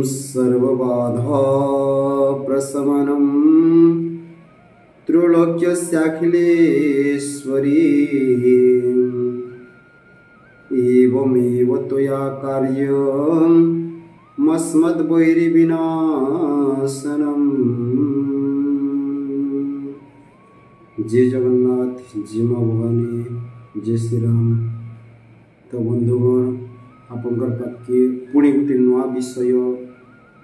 सर्वबाधा प्रशमनं त्रैलोक्यस्याखिलेश्वरी एवमेव त्वया कार्यं मस्मद्वैरिविनाशनम्। जय जगन्नाथ, जय माँ भवानी, जय श्री राम। तो बंधुगण आपनकर पाखे पुणी गोटे नुआ विषय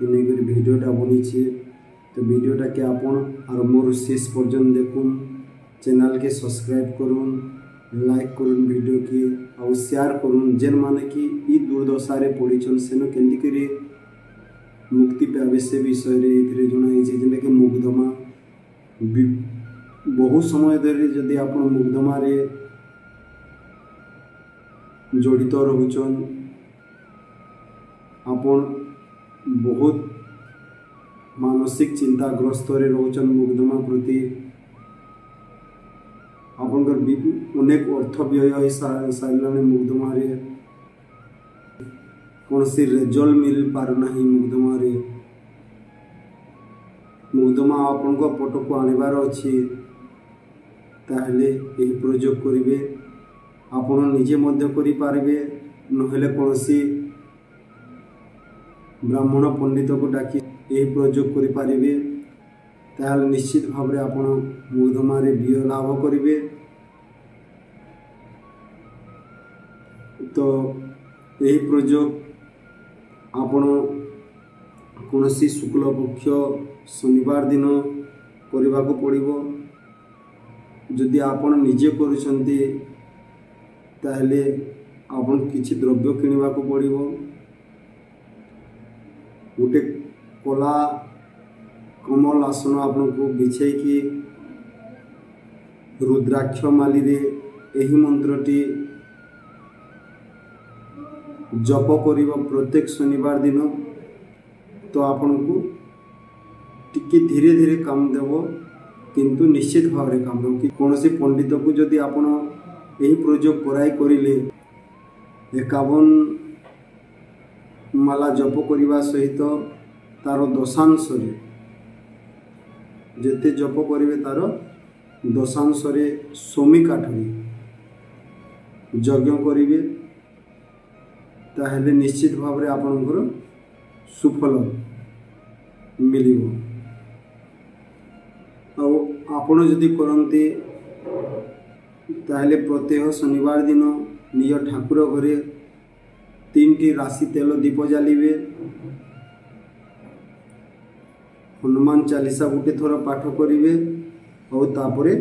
नहीं भिडियोटा बनी। तो भिडियोटा के आपन आरंभ शेष पर्यंत देखुन, चैनल के सब्सक्राइब करुन, लाइक करुन, वीडियो के और शेयर करुन। जेन माने कि ई दुर्दशा रे पड़ीछन सेन केंदी करी मुक्ति पावे से विषय रे इथरे जणाई छै। जेने के मुग्धमा बहु समय धरि जदि आपन मुग्धमा रे जड़ित रहुचन, आपन बहुत मानसिक चिंताग्रस्त रे रहुचन मुग्धमा प्रति, आपनकर अनेक अर्थ व्यय हो सारे मुग्धमा रे कौन सी रिजल्ट मिल पारना ही मुग्धमा रे। मुग्धमा आपन को पट को आनिबार अछि ताहले एही प्रयोग करिवे। आपण निजे मध्य करि पारबे, नहेले कोनसी ब्राह्मण पंडित को डाकी एही प्रयोग करि पारिबे। ताहले निश्चित भाव रे आपण मुग्धमा रे विजय लाभ करिवे। तो यही प्रयोग आपण कोनसी शुक्ल पक्ष शनिवार दिन करने को पड़िबो। जदि आपण निजे करूछंती ताहले आपण किछि द्रव्य किनिबा को पड़िबो। गोटे कला कमल आसन आपण को बिछे कि रुद्राक्ष माली रे एही मंत्रटी जप करिबो प्रत्येक शनिवार दिन। तो आपण को टिके धीरे धीरे काम देवो, किंतु निश्चित भाव रे काम देवो। कि कोनसी पंडित को जदि आपण यही प्रयोग कराई करिले 51 माला जप करिबा सहित तार दशांश रे जेते जप करिवे तार दशांश रे सोमी काठरी यज्ञ करिवे, ताहले निश्चित भाव रे आपनकर सुफल मिलिबो। और आपण जदि करंती ताहले प्रत्येक शनिवार दिन निज ठाकुर घरे 3टी राशि तेल दीप जालिबे। हनुमान चालीसा गोटे थर पाठ करिवे और तापरे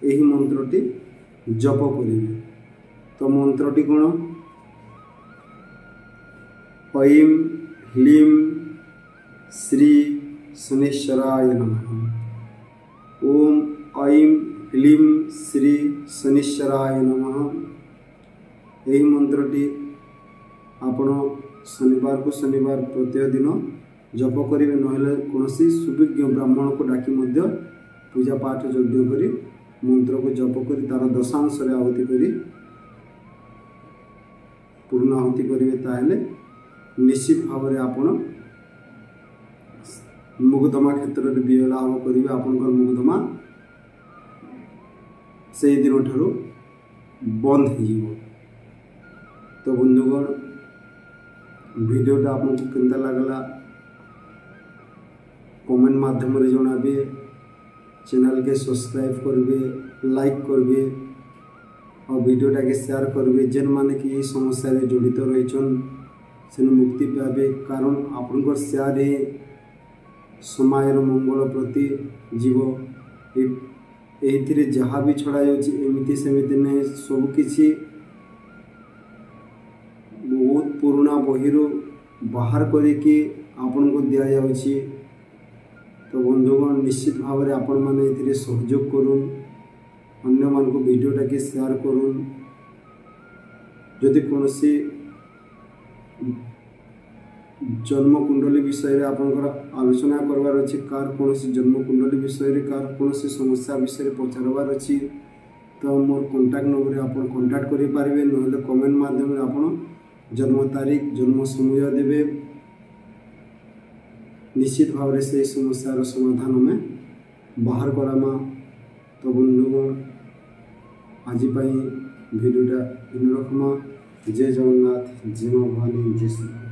एही मंत्रटी जप करिवे। तो मंत्रटी कोन? ऐं ह्लीं श्री शनिश्चराय नमः। ओम ऐं ह्लीं श्री शनिश्चराय नमः। यही मंत्रटी आपण शनिवार को शनिवार प्रत्येक दिन जप करिवे, नहेले कोनसी सुविज्ञ ब्राह्मण को डाकी मध्य पूजा पाठ यज्ञ करी मंत्र को जप करी तार दशांश रे आहुति करी पूर्ण आहुति करिवे। ताहले निश्चित भाव रे आपण मुग्धमा क्षेत्र रे विजय लाभ करिवे। आपनकर मुग्धमा से दिन ठारू बंद हो जीवो। तो बंधुगण वीडियोटा आपको केंता लागला कमेंट माध्यम रे जणाबे। चैनल के सब्सक्राइब करबे, लाइक करबे और वीडियोटा के शेयर करबे। जेन माने कि समस्या रे जड़ित रहिछन से मुक्ति पावे। कारण आपनकर शेयर रे समाज मंगल प्रति जीव एथिरे जहाँ भी छड़ा जाउछि एमिति सेमिति नहीं, सब किछि बहुत पुराना बहिरो बाहर करके आपन को दिया जाउछि। तो बंधुगण निश्चित भाव रे आपण माने एथिरे सहयोग करुन, अन्य मान को वीडियोटा के शेयर करुन। जदि कोनसी जन्म कुंडली विषय रे आपनकर आलोचना करबार अछि, कार कोनसी जन्म कुंडली विषय रे कार कोनसी समस्या विषय रे पचारबार अछि, तो मोर कांटेक्ट नंबर रे आपन कांटेक्ट करि पारिबे। नहेले कमेंट माध्यम रे आपन जन्म तारीख जन्म समय देवे। निश्चित भाव से समस्यार समाधान में बाहर करामा। तो बंधुगण आज भिडियोटा इन रखमा। जय जगन्नाथ, जय मां भवानी, जय श्री।